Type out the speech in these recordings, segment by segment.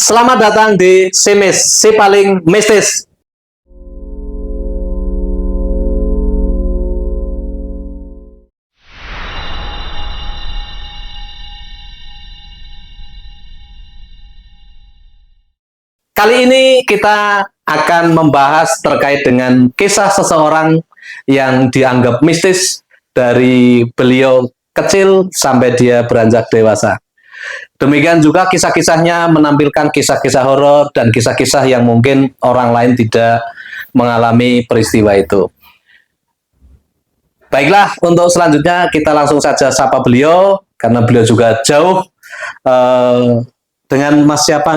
Selamat datang di Simis, si paling mistis. Kali ini kita akan membahas terkait dengan kisah seseorang yang dianggap mistis dari beliau kecil sampai dia beranjak dewasa. Demikian juga kisah-kisahnya menampilkan kisah-kisah horor dan kisah-kisah yang mungkin orang lain tidak mengalami peristiwa itu. Baiklah, untuk selanjutnya kita langsung saja sapa beliau, karena beliau juga jauh. Dengan Mas siapa?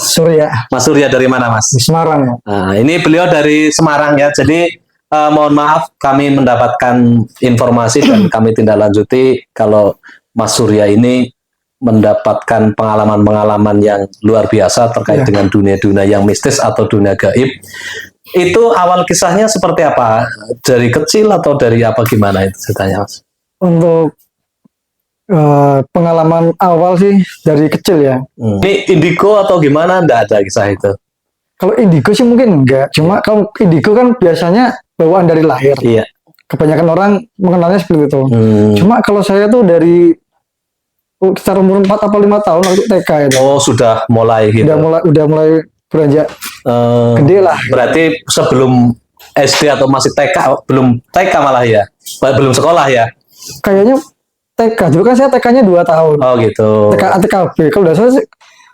Surya. Mas Surya dari mana, Mas? Di Semarang. Nah, ini beliau dari Semarang ya. Jadi mohon maaf kami mendapatkan informasi dan kami tindak lanjuti kalau Mas Surya ini mendapatkan pengalaman-pengalaman yang luar biasa terkait dengan dunia-dunia yang mistis atau dunia gaib. Itu awal kisahnya seperti apa? Dari kecil atau dari apa, gimana itu ceritanya, Mas? Untuk pengalaman awal sih dari kecil ya. Ini indigo atau gimana? Enggak ada kisah itu? Kalau indigo sih mungkin enggak. Cuma kalau indigo kan biasanya bawaan dari lahir. Iya. Kebanyakan orang mengenalnya seperti itu. Cuma kalau saya tuh dari sekitar umur 4 atau 5 tahun waktu TK itu. Oh, sudah mulai gitu. Udah mulai beranjak gede lah. Berarti sebelum SD atau masih TK, belum TK malah ya? Belum sekolah ya? Kayaknya TK. Dulu kan saya TK-nya 2 tahun. Oh gitu. TKB. Kalau udah saya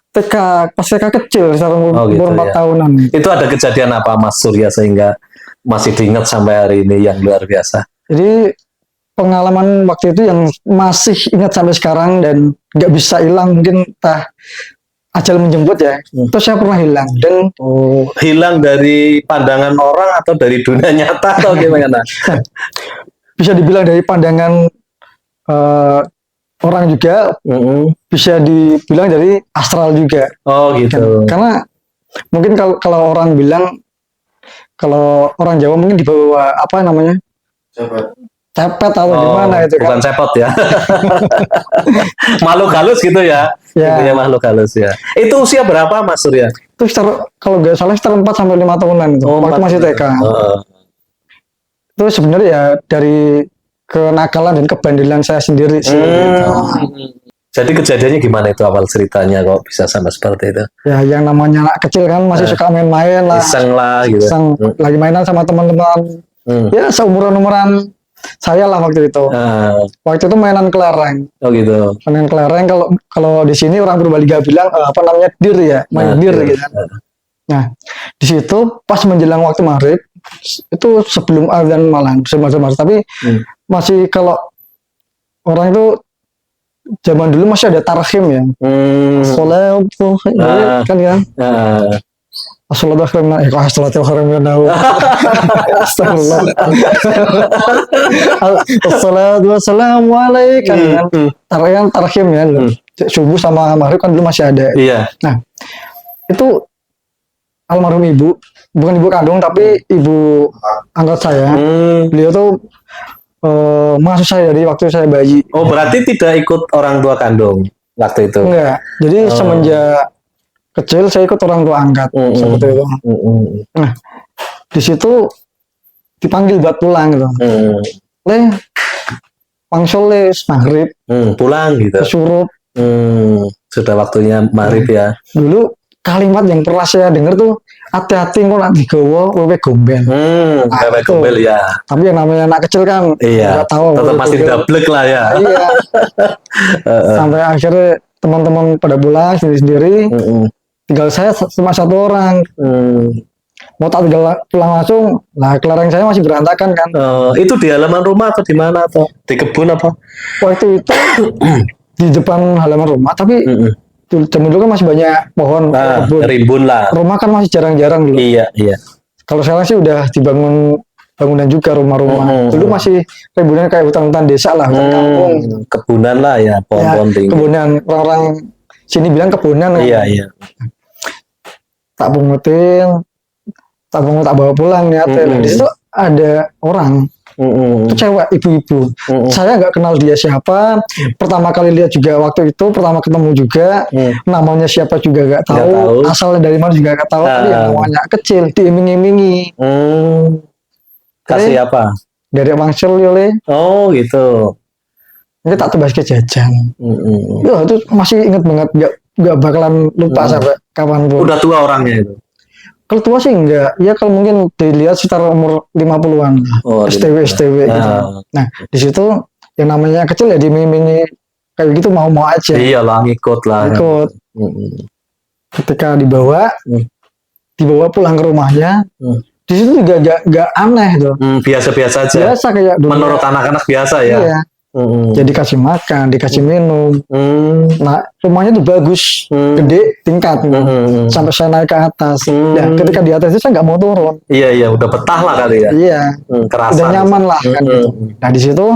TK pas TK kecil sekitar umur 4 tahunan. Itu ada kejadian apa, Mas Surya, sehingga masih diingat sampai hari ini yang luar biasa? Jadi pengalaman waktu itu yang masih ingat sampai sekarang dan nggak bisa hilang, mungkin ajal menjemput ya. Terus saya pernah hilang dan hilang dari pandangan orang atau dari dunia nyata atau gimana? Bisa dibilang dari pandangan orang juga, bisa dibilang dari astral juga. Oh gitu. Karena mungkin kalau orang bilang, kalau orang Jawa mungkin dibawa apa namanya? Cepet atau gimana itu kan? Bukan cepot ya. Makhluk halus gitu ya. Ya makhluk halus ya. Itu usia berapa, Mas Surya? Itu kalau nggak salah sekitar 4 sampai 5 tahunan itu. Waktu masih TK. Itu sebenarnya ya dari kenakalan dan kebandelan saya sendiri sih. Jadi kejadiannya gimana itu awal ceritanya kok bisa sampai seperti itu? Ya yang namanya anak kecil kan masih suka main-main lah. Iseng lah gitu. Iseng, lagi mainan sama teman-teman. Ya seumuran-umuran saya lah waktu itu. Waktu itu mainan kelereng. Oh gitu. Mainan kelereng, kalau di sini orang Purbalingga bilang apa namanya, dir ya, main dir gitu. Nah, di situ pas menjelang waktu maghrib, itu sebelum azan malam, tapi masih kalau orang itu zaman dulu masih ada tarhim ya. Kan ya. Assalamualaikum warahmatullahi wabarakatuh. Tarhim ya. Subuh sama maghrib kan dulu masih ada. Iya. Nah, itu almarhum ibu, bukan ibu kandung tapi ibu angkat saya. Beliau tuh mengasuh saya dari waktu saya bayi. Oh, berarti tidak ikut orang tua kandung waktu itu? Enggak. Jadi semenjak kecil saya ikut orang tua angkat seperti itu. Nah, di situ dipanggil buat pulang gitu. Pangsul maghrib. Pulang gitu. Suruh. Sudah waktunya maghrib ya. Dulu kalimat yang pernah saya dengar tuh, hati-hati kok nanti digawa wewe gombel. Wewe gombel ya. Tapi yang namanya anak kecil kan nggak tahu. Tetap masih dablek lah ya. Iya. Sampai akhirnya teman-teman pada pulang sendiri-sendiri. Tinggal saya cuma 1 orang. Mau tak tinggal pulang langsung, nah kelereng saya masih berantakan kan. Itu di halaman rumah atau di mana, atau di kebun apa? Waktu itu di depan halaman rumah, tapi zaman dulu kan masih banyak pohon, rimbun lah. Rumah kan masih jarang-jarang dulu. Iya. Kalau sekarang sih udah dibangun bangunan juga rumah-rumah. Dulu masih rimbunnya kayak hutan-hutan desa lah, hutan kampung. Kebunan lah ya, pohon-pohon tinggi. Kebunan, orang sini bilang kebunan. Iya. Tak pungutin, tak bawa pulang ya. Di situ ada orang Itu cewek, ibu-ibu. Mm-mm. Saya nggak kenal dia siapa. Pertama kali lihat juga waktu itu, pertama ketemu juga. Namanya siapa juga nggak tahu. tahu. Asalnya dari mana juga nggak tahu. Tapi yang namanya kecil, diiming-imingi. Kasih apa? Dari Wangsil Yole, Oh gitu. ini tak tebas ke jajan. Ya, itu masih inget banget, nggak bakalan lupa sampai kapanpun. Udah tua orangnya itu. Kalau tua sih enggak, ya kalau mungkin dilihat sekitar umur 50-an, Oh, STW gitu. Nah, di situ yang namanya kecil ya dimimini kayak gitu mau-mau aja. Iyalah, ngikut lah. Ikut. Ketika dibawa pulang ke rumahnya, di situ juga gak aneh tuh. Biasa-biasa aja. Biasa kayak dulu. Menurut anak-anak biasa ya. Iya. Jadi kasih makan, dikasih minum. Nah, rumahnya tuh bagus, gede, tingkat. Sampai saya naik ke atas. Ya, ketika di atas itu saya nggak mau turun. Iya, udah betah lah kali ya. Iya. Kerasa. Udah nyaman lah kan gitu. Nah, di situ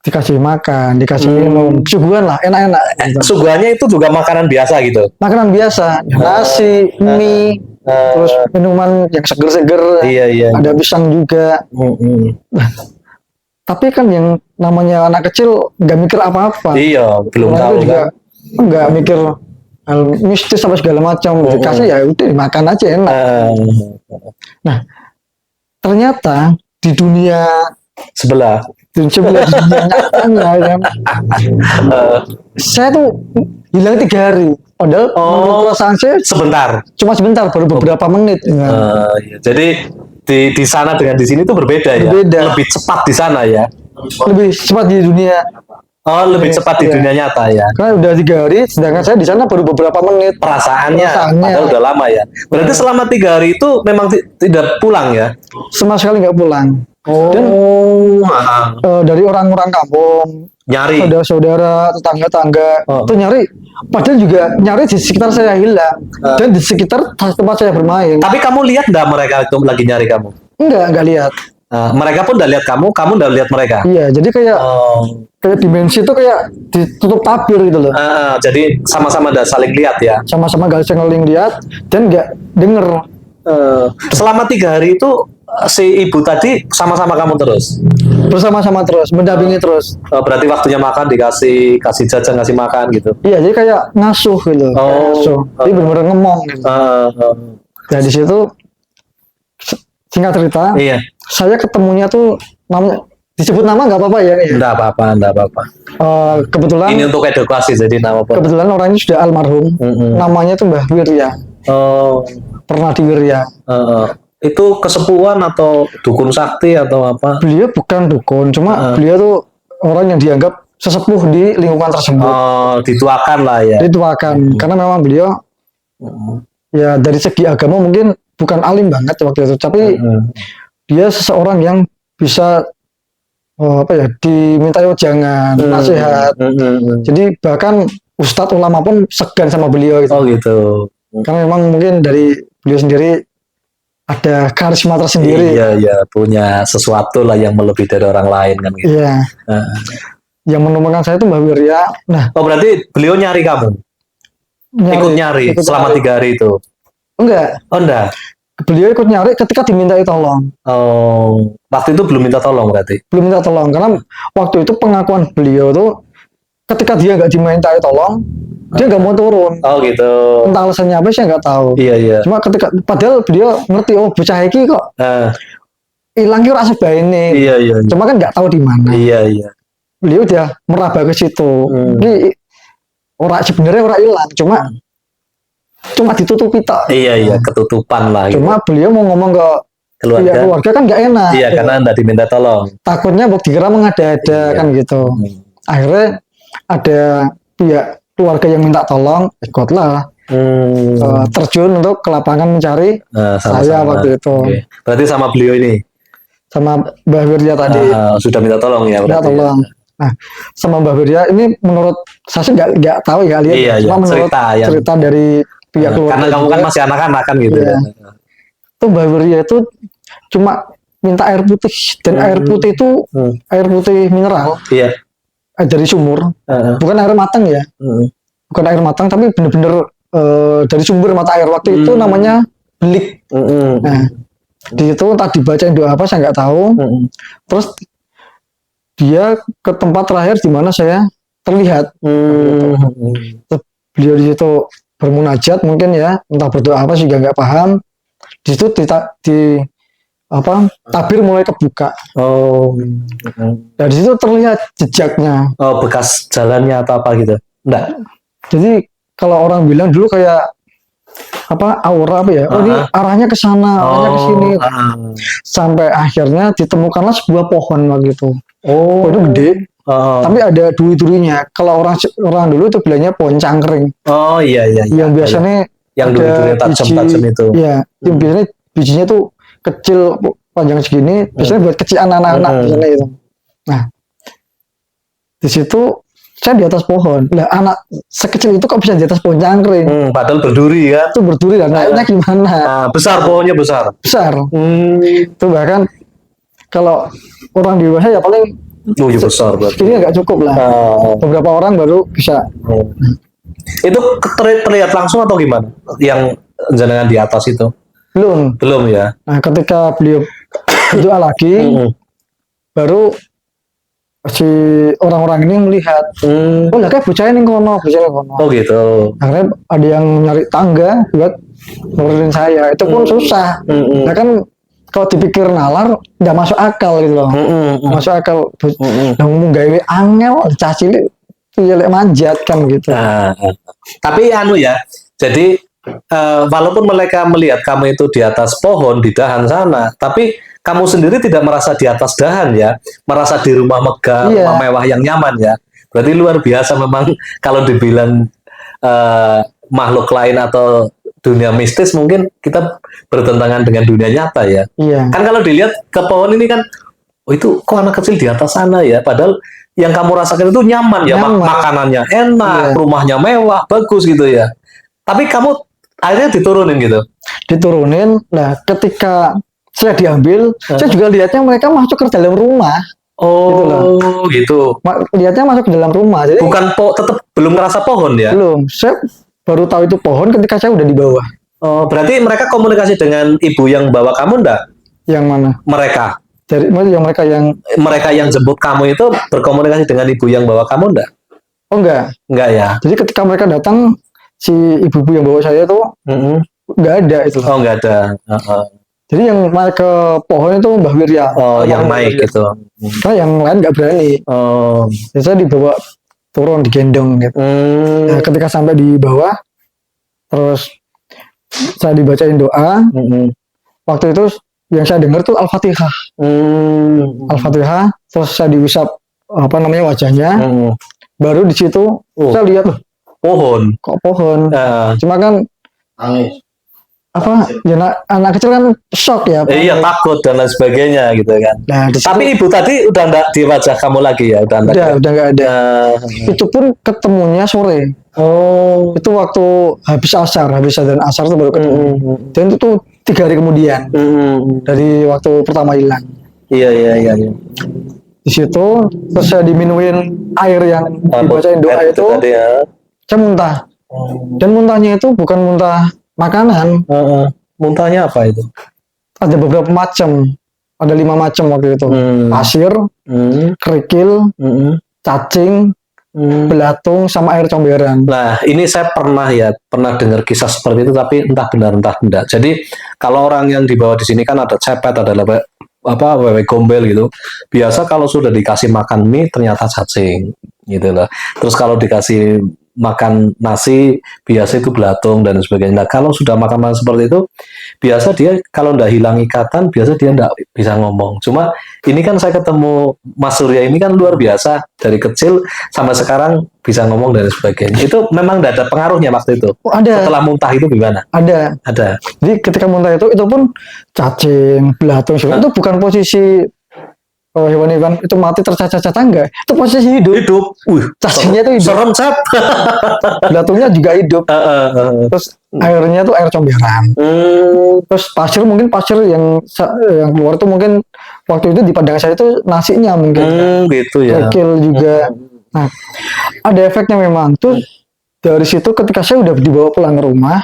dikasih makan, dikasih minum, suguhan lah, enak-enak. Suguhannya itu juga makanan biasa gitu. Makanan biasa, nasi, mie, terus minuman yang seger-seger. Iya. Ada pisang juga. Tapi kan yang namanya anak kecil nggak mikir apa-apa. Iya, belum tahu juga kan. Nggak mikir hal mistis apa segala macam. Dikasih ya udah makan aja enak. Nah, ternyata di dunia sebelah dunia nyatanya kan, saya tuh hilang 3 hari. Padahal menurut perasaan saya cuma sebentar, baru beberapa menit. Iya. Jadi di sana dengan di sini tuh berbeda ya. Lebih cepat di sana ya. Lebih cepat di dunia. Lebih cepat di dunia nyata ya. Karena udah 3 hari, sedangkan saya di sana baru beberapa menit. Perasaannya padahal udah lama ya. Berarti selama 3 hari itu memang tidak pulang ya? Sama sekali nggak pulang. Dan dari orang-orang kampung, nyari, saudara-saudara, tetangga-tangga, itu nyari. Padahal juga nyari di sekitar saya hilang dan di sekitar tempat saya bermain. Tapi kamu lihat nggak mereka itu lagi nyari kamu? Nggak lihat. Mereka pun udah lihat kamu udah lihat mereka. Iya, jadi kayak dimensi itu kayak ditutup tabir gitu loh. Jadi sama-sama udah saling lihat ya. Sama-sama gak saling lihat dan nggak denger. Selama 3 hari itu si ibu tadi sama-sama kamu terus? Bersama-sama terus, mendampingi terus. Berarti waktunya makan kasih jajan, kasih makan gitu? Iya, jadi kayak ngasuh gitu. Ngasuh. Jadi benar-benar ngomong gitu. Nah, di situ singkat cerita, saya ketemunya tuh namanya disebut nama nggak apa-apa ya? Nggak apa-apa. Kebetulan ini untuk edukasi jadi nama apa? Kebetulan orangnya sudah almarhum. Namanya tuh Mbah Wirya. Pernah di Wirya. Itu kesepuhan atau dukun sakti atau apa? Beliau bukan dukun, cuma beliau tuh orang yang dianggap sesepuh di lingkungan tersebut. Dituakan lah ya. Dituakan, karena memang beliau ya dari segi agama mungkin bukan alim banget waktu itu, tapi dia seseorang yang bisa diminta jangan nasihat. Jadi bahkan ustadz ulama pun segan sama beliau gitu. Gitu. Karena memang mungkin dari beliau sendiri ada karisma tersendiri. Iya, punya sesuatu lah yang melebihi dari orang lain kan gitu. Iya. Yang menemukan saya itu Mbak Wirya. Nah, berarti beliau nyari kamu? Ikut nyari selama 3 hari itu? Enggak. Beliau ikut nyari ketika dimintai tolong. Waktu itu belum minta tolong berarti? Belum minta tolong, karena waktu itu pengakuan beliau tuh ketika dia nggak dimintai tolong, dia nggak mau turun. Gitu. Entah alasannya apa sih nggak tahu. Iya. Cuma padahal beliau ngerti, bocah iki kok hilang ki ora sebaine. Iya. Cuma kan nggak tahu di mana. Iya. Beliau udah meraba ke situ. Ini sebenarnya ora hilang, cuma ditutupi tok. Iya, ketutupan lah. Cuma beliau mau ngomong ke keluarga kan nggak enak. Iya, karena nggak diminta tolong. Takutnya dikira mengada-ada kan gitu. Akhirnya ada pihak keluarga yang minta tolong, ikutlah terjun untuk ke lapangan mencari saya waktu itu. Berarti sama beliau ini? Sama Mbah Wirya tadi. Sudah minta tolong ya? Minta tolong. Nah, sama Mbah Wirya ini menurut saya sih nggak tahu ya lihat, cuma menurut cerita dari pihak keluarga. Karena kamu kan masih anak-anak kan gitu. Itu Mbah Wirya itu cuma minta air putih, dan air putih itu air putih mineral. Iya. Dari sumur, bukan air matang ya, bukan air matang, tapi bener-bener dari sumber mata air. Waktu itu namanya belik. Nah, Di situ entah dibacain doa apa saya nggak tahu. Terus dia ke tempat terakhir di mana saya terlihat. Terus beliau di situ bermunajat mungkin ya, entah berdoa apa sih nggak paham. Di situ di apa tabir mulai kebuka. Dari situ terlihat jejaknya. Oh, bekas jalannya atau apa gitu? Enggak. Jadi kalau orang bilang dulu kayak apa aura apa ya? Oh ini arahnya ke sana, arahnya ke sini. Sampai akhirnya ditemukanlah sebuah pohon begitu. Oh, itu gede. Tapi ada duri-durinya. Kalau orang dulu itu bilangnya pohon cangkring. Oh iya. Yang biasanya yang duri-duri tajam-tajam itu. Iya, yang biasanya bijinya tuh kecil panjang segini, biasanya buat kecil anak-anak biasanya itu. Nah, di situ saya di atas pohon. Lah anak sekecil itu kok bisa di atas pohon cangkring? Padahal berduri ya. Itu berduri dan naiknya gimana? Besar pohonnya besar. Besar. Itu bahkan kalau orang dewasa ya paling ya besar berarti. Ini nggak cukup lah. Beberapa orang baru bisa. Itu terlihat langsung atau gimana? Yang jenengan di atas itu? Belum ya. Nah, ketika beliau berdoa lagi, baru si orang-orang ini melihat, oh lah kayak bocah ini kono. Oh gitu. Akhirnya ada yang nyari tangga buat nurunin saya. Itu pun susah. Nah kan kalau dipikir nalar, nggak masuk akal gitu loh. Masuk akal. Ngomong gawe angel, caci itu manjat kan gitu. Tapi ya, jadi walaupun mereka melihat kamu itu di atas pohon di dahan sana, tapi kamu sendiri tidak merasa di atas dahan ya, merasa di rumah megah, rumah mewah yang nyaman ya. Berarti luar biasa memang kalau dibilang makhluk lain atau dunia mistis mungkin kita bertentangan dengan dunia nyata ya. Kan kalau dilihat ke pohon ini kan, oh itu kok anak kecil di atas sana ya, padahal yang kamu rasakan itu nyaman ya, makanannya enak, rumahnya mewah, bagus gitu ya. Tapi kamu akhirnya diturunin gitu. Nah, ketika saya diambil, saya juga lihatnya mereka masuk ke dalam rumah. Oh, gitu. Lihatnya masuk ke dalam rumah. Jadi bukan tetap belum ngerasa pohon ya? Belum. Saya baru tahu itu pohon ketika saya udah di bawah. Oh, berarti mereka komunikasi dengan ibu yang bawa kamu enggak? Yang mana? Mereka. Mereka yang jemput kamu itu berkomunikasi dengan ibu yang bawa kamu enggak? Oh enggak. Enggak ya. Jadi ketika mereka datang, si ibu-ibu yang bawa saya itu nggak ada itu. Oh, nggak ada. Jadi yang naik ke pohon itu Mbah Wirya. Oh, yang naik gitu. Karena yang lain nggak berani. Oh. Jadi saya dibawa turun, digendong gitu. Nah, ketika sampai di bawah, terus saya dibacain doa. Waktu itu yang saya dengar tuh Al-Fatihah. Al-Fatihah, terus saya diusap wajahnya. Baru di situ saya lihat pohon. Kok pohon? Cuma kan anak kecil kan shock ya. Iya, takut dan lain sebagainya gitu kan. Nah, tapi ibu tadi udah enggak di wajah kamu lagi ya? Udah enggak ada. Itu pun ketemunya sore. Oh, itu waktu habis azan asar itu baru ketemu. Dan itu tuh 3 hari kemudian dari waktu pertama hilang. Iya. Di situ terus saya diminumin air yang dibacain doa itu. Saya muntah. Dan muntahnya itu bukan muntah makanan. Muntahnya apa itu? Ada beberapa macam. Ada 5 macam waktu itu. Pasir, kerikil, cacing, belatung, sama air comberan. Nah, ini saya pernah dengar kisah seperti itu, tapi entah benar entah tidak. Jadi kalau orang yang dibawa di sini kan ada cepet, ada wewe gombel gitu. Biasa kalau sudah dikasih makan mie ternyata cacing gitu loh. Terus kalau dikasih makan nasi biasa itu belatung dan sebagainya. Nah, kalau sudah makan seperti itu biasa dia kalau ndak hilang ikatan biasa dia ndak bisa ngomong. Cuma ini kan saya ketemu Mas Surya ini kan luar biasa, dari kecil sampai sekarang bisa ngomong dan sebagainya. Itu memang ndak ada pengaruhnya waktu itu. Ada. Setelah muntah itu gimana? Ada. Jadi ketika muntah itu pun cacing, belatung itu bukan posisi hewan-hewan itu mati tercacat-cacat enggak, itu posisi hidup. Cacingnya itu hidup. Serem, Sep. Belatungnya juga hidup. Terus airnya tuh air comberan. Terus pasir yang keluar tuh mungkin waktu itu di pandangan saya itu nasinya mungkin. Gitu ya. Kerikil juga. Nah, ada efeknya memang. Tuh dari situ ketika saya udah dibawa pulang ke rumah,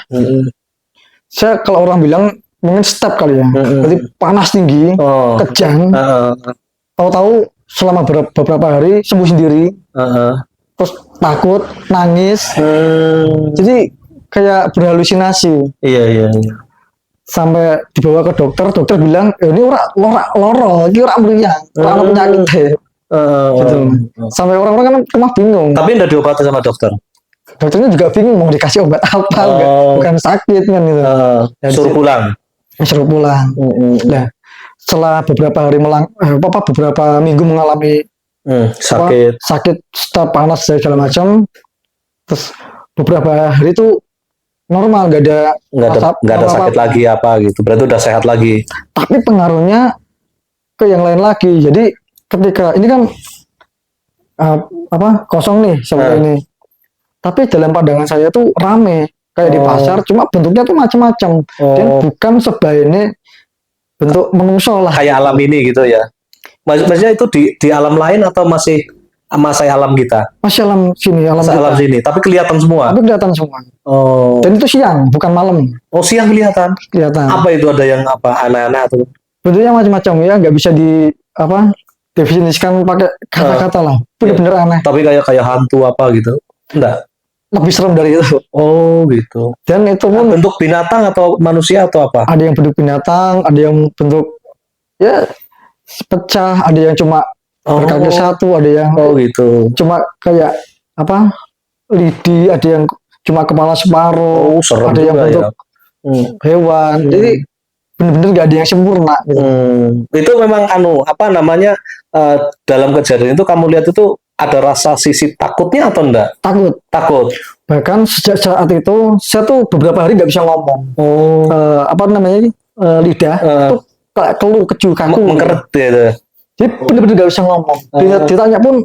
saya kalau orang bilang mungkin step kali ya. Berarti panas tinggi, Oh. kejang. Heeh. Tahu-tahu selama beberapa hari sembuh sendiri, Heeh. terus takut, nangis. Hmm. Jadi kayak berhalusinasi. Iya, iya, iya. Sampai dibawa ke dokter, dokter bilang, ini ora loro, ini ora meriang, ora ada penyakit gitu. Sampai orang-orang kan cuma bingung. Tapi udah diobati sama dokter. Dokternya juga bingung mau dikasih obat apa, bukan sakit kan gitu. Suruh pulang. Suruh pulang. Nah, setelah beberapa hari beberapa minggu mengalami sakit, stop panas dan segala macam, terus beberapa hari itu normal, nggak ada sakit lagi apa gitu. Berarti udah sehat lagi. Tapi pengaruhnya ke yang lain lagi. Jadi ketika ini kan kosong nih seperti ini. Tapi dalam pandangan saya tuh rame kayak di pasar, cuma bentuknya tuh macam-macam. Dan bukan sebaiknya bentuk menungso lah. Kayak alam ini gitu ya. Maksudnya itu di alam lain atau masih alam kita? Masih alam sini, alam sini. Tapi kelihatan semua. Dan itu siang, bukan malam. Oh, siang kelihatan. Apa itu, ada yang aneh-aneh atau? Bentuknya macam-macam ya, nggak bisa definisikan pakai kata-kata lah. Bener-bener aneh. Tapi kayak hantu apa gitu? Enggak. Lebih serem dari itu. Oh, gitu. Dan itu pun bentuk binatang atau manusia atau apa? Ada yang bentuk binatang, ada yang bentuk ya pecah, ada yang cuma berkaki satu, ada yang gitu. Cuma kayak lidi, ada yang cuma kepala separuh, ada yang bentuk hewan. Jadi benar-benar gak ada yang sempurna gitu. Itu memang dalam kejadian itu kamu lihat itu ada rasa sisi takutnya atau enggak? Takut. Bahkan sejak saat itu saya tuh beberapa hari nggak bisa ngomong. Lidah tuh kayak keluh, keju, kaku, mengkeret gitu. Jadi benar-benar nggak bisa ngomong. Ditanya pun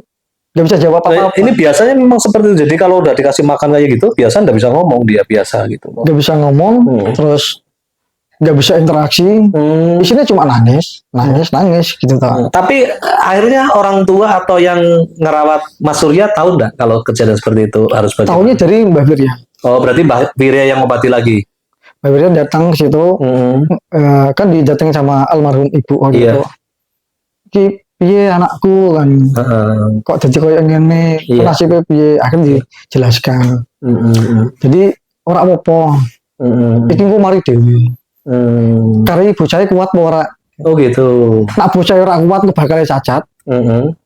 nggak bisa jawab apa-apa. Ini biasanya memang seperti itu. Jadi kalau udah dikasih makan kayak gitu, biasa nggak bisa ngomong dia, biasa gitu. Nggak bisa ngomong, terus nggak bisa interaksi. Isinya cuma nangis gitu tau. Tapi akhirnya orang tua atau yang ngerawat Mas Surya tahu nggak kalau kejadian seperti itu harus bagaimana? Tahunya dari Mbak Wirya. Oh, berarti Mbak Wirya yang obati lagi. Mbak Wirya datang ke situ, kan didatengin sama almarhum ibu gitu. Piye anakku kan, kok jadi koyo ngene, nasibnya piye, akhirnya dijelaskan. Jadi ora apa-apa, iki ku mari dhewe. Karena bocahnya kuat ora. Oh gitu. Nak bocahnya ora kuat bakal cacat.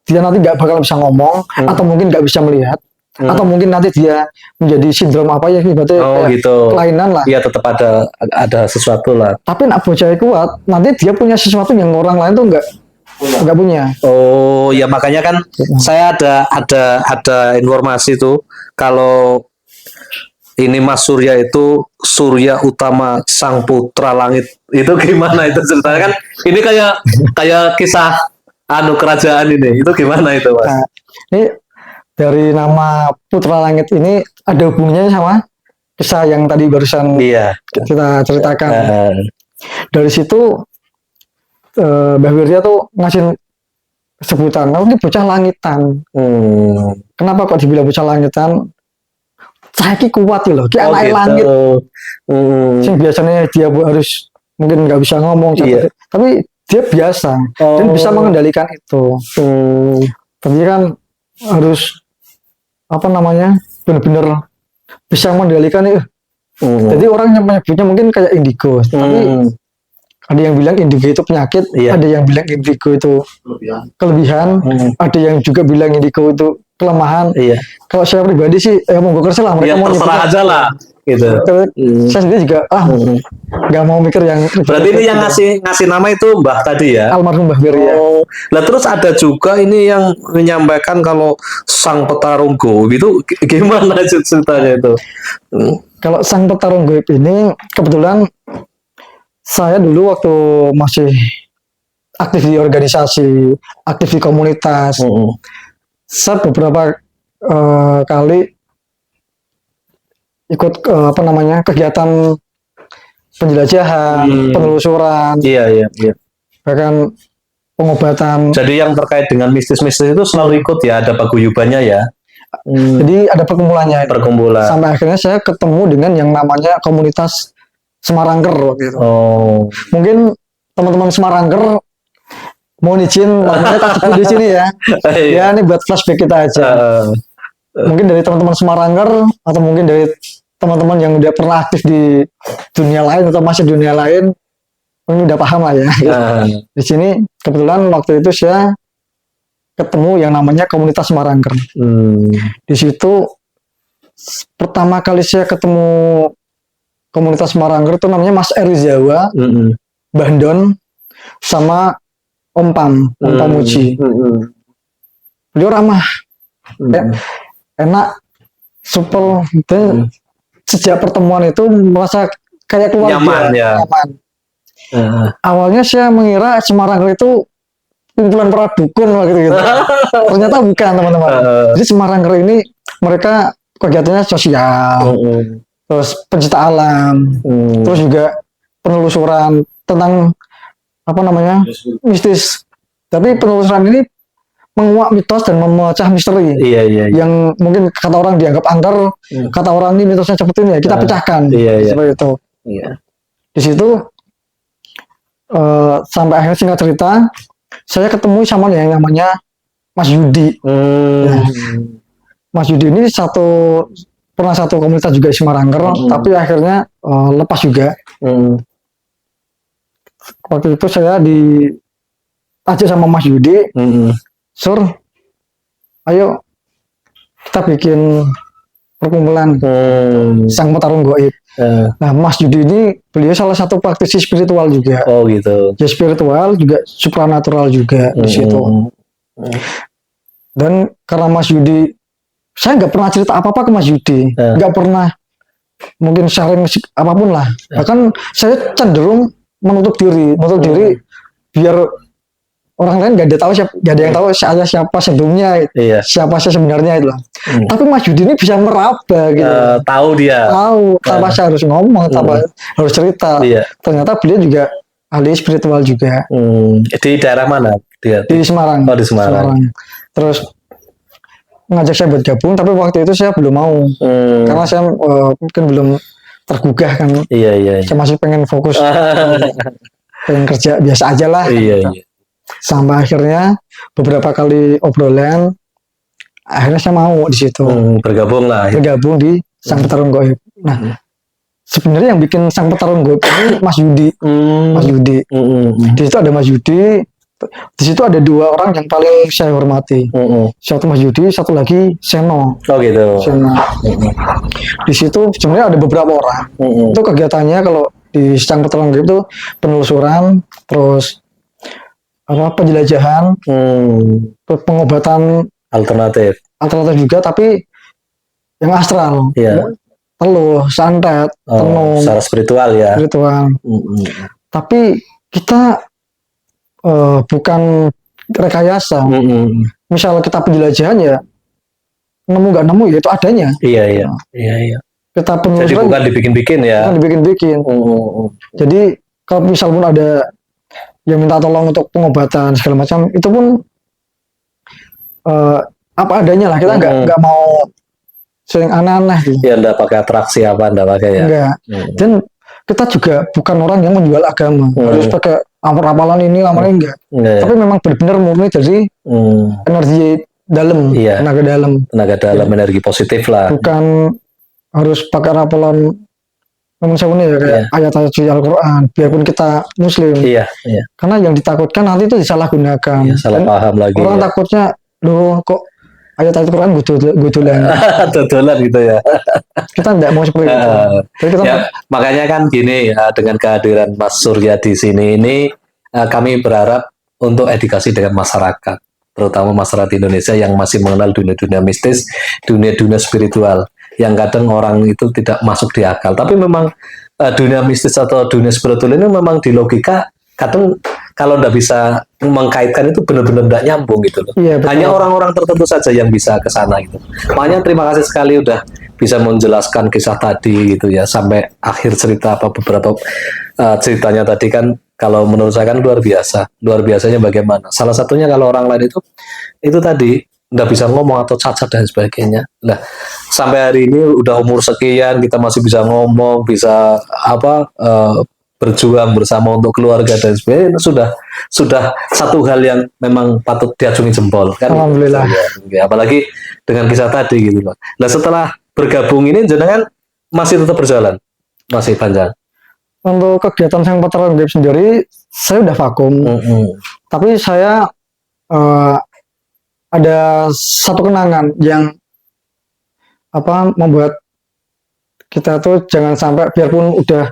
Dia nanti nggak bakal bisa ngomong, atau mungkin nggak bisa melihat, atau mungkin nanti dia menjadi sindrom apa ya, berarti gitu. Kelainan lah. Iya, tetap ada sesuatu lah. Tapi nak bocahnya kuat, nanti dia punya sesuatu yang orang lain tuh nggak punya. Oh ya, makanya kan saya ada informasi tuh kalau ini Mas Surya itu surya utama sang putra langit. Itu gimana itu ceritanya? Kan ini kayak kisah kerajaan ini. Itu gimana itu, Mas? Nah, ini dari nama putra langit ini ada hubungannya sama kisah yang tadi barusan kita ceritakan. Dari situ Mbah Wirya tuh ngasih sebutan, ini bocah langitan. Kenapa kok dibilang bocah langitan? Saya kuat loh, kayak anak langit. Yang biasanya dia harus mungkin nggak bisa ngomong, tapi dia biasa dan bisa mengendalikan itu. Tapi kan harus benar-benar bisa mengendalikan itu. Jadi orang yang menyebutnya mungkin kayak indigo, tapi ada yang bilang indigo itu penyakit, ada yang bilang indigo itu kelebihan, ada yang juga bilang indigo itu kelemahan. Kalau saya pribadi sih monggo kerja lah, mereka mau terserah aja lah gitu. Saya sendiri juga nggak mau mikir yang. Berarti ini yang ngasih nama itu Mbah tadi ya, almarhum Mbah Wirya. Nah terus ada juga ini yang menyampaikan kalau sang petarung goib itu gimana ceritanya itu? Kalau sang petarung goib ini kebetulan saya dulu waktu masih aktif di organisasi, aktif di komunitas, saya beberapa kali ikut kegiatan penjelajahan, penelusuran, bahkan pengobatan. Jadi yang terkait dengan mistis-mistis itu selalu ikut ya, ada paguyubannya ya. Jadi ada perkumpulannya. Perkumpulan. Sampai akhirnya saya ketemu dengan yang namanya komunitas Semarangker waktu itu. Oh. Mungkin teman-teman Semarangker mau izin namanya tak sebut di sini ya. Ya ini buat flashback kita aja. Mungkin dari teman-teman Semarangker atau mungkin dari teman-teman yang udah pernah aktif di dunia lain atau masih dunia lain, ini udah paham lah ya. Di sini kebetulan waktu itu saya ketemu yang namanya komunitas Semarangker. Di situ pertama kali saya ketemu komunitas Semarangker itu namanya Mas Eri Jawa, Bandon, sama Om Pam Muji. Beliau ramah, enak, supel, dan sejak pertemuan itu merasa kayak keluarga, nyaman ya. Nyaman. Awalnya saya mengira Semarangker itu kumpulan para dukun gitu. Ternyata bukan, teman-teman. Jadi Semarangker ini mereka kegiatannya sosial, terus pencinta alam, terus juga penelusuran tentang apa namanya mistis. Tapi penelusuran ini menguak mitos dan memecah misteri. Yang mungkin kata orang dianggap angker, kata orang ini mitosnya seperti ini ya, kita pecahkan. Seperti itu. Di situ sampai akhirnya singkat cerita, saya ketemu sama yang namanya Mas Yudi. Mas Yudi ini pernah satu komunitas juga di Semarangker, tapi akhirnya lepas juga. Waktu itu saya diajak sama Mas Yudi, Sur, ayo kita bikin perkumpulan Sang Petarung Gaib. Nah, Mas Yudi ini beliau salah satu praktisi spiritual juga. Oh gitu. Ya spiritual juga supranatural juga di situ. Dan karena Mas Yudi, saya nggak pernah cerita apa-apa ke Mas Yudi, nggak pernah mungkin sharing apapun lah. Bahkan saya cenderung menutup diri biar orang lain nggak ada yang tahu saya siapa sebelumnya, siapa saya sebenarnya itu lah. Tapi Mas Yudi ini bisa meraba gitu. Tahu Tanpa saya harus ngomong, tanpa harus cerita. Ternyata beliau juga ahli spiritual juga. Di daerah mana dia? Di Semarang. Oh, di Semarang. Terus ngajak saya buat gabung, tapi waktu itu saya belum mau karena saya mungkin belum tergugah kan. Saya masih pengen fokus, pengen kerja biasa aja lah. Sampai akhirnya beberapa kali obrolan, akhirnya saya mau di situ bergabung di Sang Petarung Gaib. Nah, sebenarnya yang bikin Sang Petarung Gaib ini Mas Yudi. Di situ ada Mas Yudi. Di situ ada dua orang yang paling saya hormati. Satu Mas Yudi, satu lagi Seno. Oh gitu. Seno. Di situ sebenarnya ada beberapa orang. Itu kegiatannya kalau di Sang Petarung Gaib itu penelusuran, terus penjelajahan, pengobatan alternatif juga, tapi yang astral, teluh, santet, tenung, secara spiritual ya. Tapi kita bukan rekayasa. Misal kita penjelajahan ya, nemu nggak nemu ya itu adanya. Kita penelusuran. Jadi bukan dibikin-bikin ya. Bukan dibikin-bikin. Jadi kalau misal pun ada yang minta tolong untuk pengobatan segala macam, itu pun apa adanya lah. Kita nggak mau sering aneh-aneh gitu. Ya nggak pakai atraksi apa, nggak pakai ya. Enggak. Dan kita juga bukan orang yang menjual agama. Harus pakai ramalan ini, ramalan enggak. Tapi memang benar-benar murni dari energi dalam, tenaga dalam, energi positif lah. Bukan harus pakai ramalan namun saya ya kayak ayat-ayat suci Al-Quran, biarpun kita Muslim. Karena yang ditakutkan nanti itu disalahgunakan. Salah paham lagi. Orang takutnya, loh kok ayat-ayat Quran gudulan. Gudulan gitu ya. Kita tidak mau seperti itu. Ya, makanya kan gini, dengan kehadiran Mas Surya di sini ini, kami berharap untuk edukasi dengan masyarakat, terutama masyarakat Indonesia yang masih mengenal dunia-dunia mistis, dunia-dunia spiritual, yang kadang orang itu tidak masuk di akal. Tapi memang dunia mistis atau dunia spiritual ini memang di logika kadang kalau nggak bisa mengkaitkan itu benar-benar tidak nyambung gitu loh. Hanya orang-orang tertentu saja yang bisa ke sana gitu. Makanya terima kasih sekali udah bisa menjelaskan kisah tadi gitu ya, sampai akhir cerita apa beberapa ceritanya tadi kan, kalau menurut saya kan luar biasa. Luar biasanya bagaimana? Salah satunya kalau orang lain itu tadi nggak bisa ngomong atau cacat dan sebagainya. Nah, sampai hari ini udah umur sekian kita masih bisa ngomong, bisa berjuang bersama untuk keluarga dan sebagainya. Sudah satu hal yang memang patut diacungi jempol kan. Alhamdulillah. Ya, apalagi dengan kisah tadi gitu loh. Nah, setelah bergabung ini jenengan masih tetap berjalan, masih panjang. Untuk kegiatan Sang Petarung Gaib sendiri, saya udah vakum. Tapi saya ada satu kenangan yang membuat kita tuh jangan sampai, biarpun udah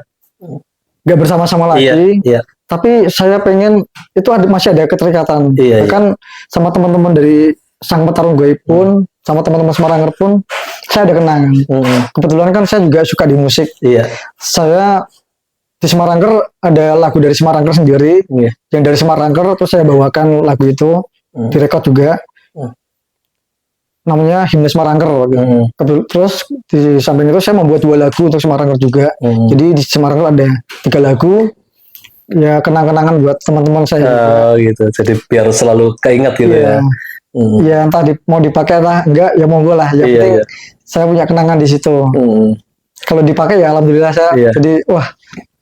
gak bersama-sama lagi, tapi saya pengen itu masih ada keterikatan. Bahkan sama teman-teman dari Sang Petarung Gaib pun, sama teman-teman Semaranger pun, saya ada kenangan. Kebetulan kan saya juga suka di musik. Saya di Semaranger ada lagu dari Semaranger sendiri, yang dari Semaranger, terus saya bawakan lagu itu, direkod juga, namanya Himne Semaranger. Terus di samping itu saya membuat 2 lagu untuk Semaranger juga. Jadi di Semaranger ada 3 lagu, ya kenang-kenangan buat teman-teman saya juga. Gitu. Jadi biar selalu keinget gitu ya. Ya entah mau dipakai atau enggak, ya monggo lah. Yang penting saya punya kenangan di situ. Kalau dipakai ya alhamdulillah saya. Jadi wah,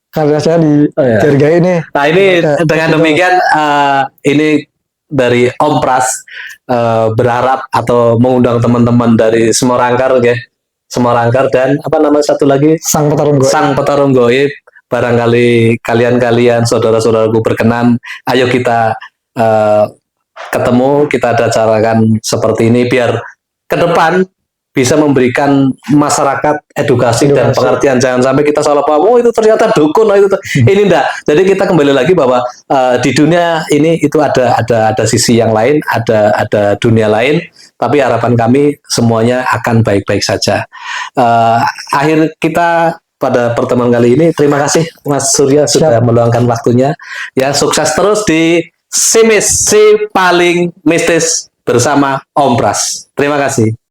karya saya dihargai ini. Nah ini dengan demikian ini dari Om Pras berharap atau mengundang teman-teman dari Semaranger ya, Semaranger dan apa nama satu lagi, Sang Petarung Gaib. Sang Petarung Gaib. Barangkali kalian saudara-saudaraku berkenan, ayo kita ketemu, kita ada acarakan seperti ini biar ke depan bisa memberikan masyarakat edukasi dan pengertian. Jangan sampai kita salah paham, oh itu ternyata dukun, oh itu ini enggak. Jadi kita kembali lagi bahwa di dunia ini itu ada sisi yang lain, ada dunia lain, tapi harapan kami semuanya akan baik-baik saja. Akhir kita pada pertemuan kali ini, terima kasih Mas Surya sudah meluangkan waktunya. Ya, sukses terus di si paling mistis bersama Om Pras. Terima kasih.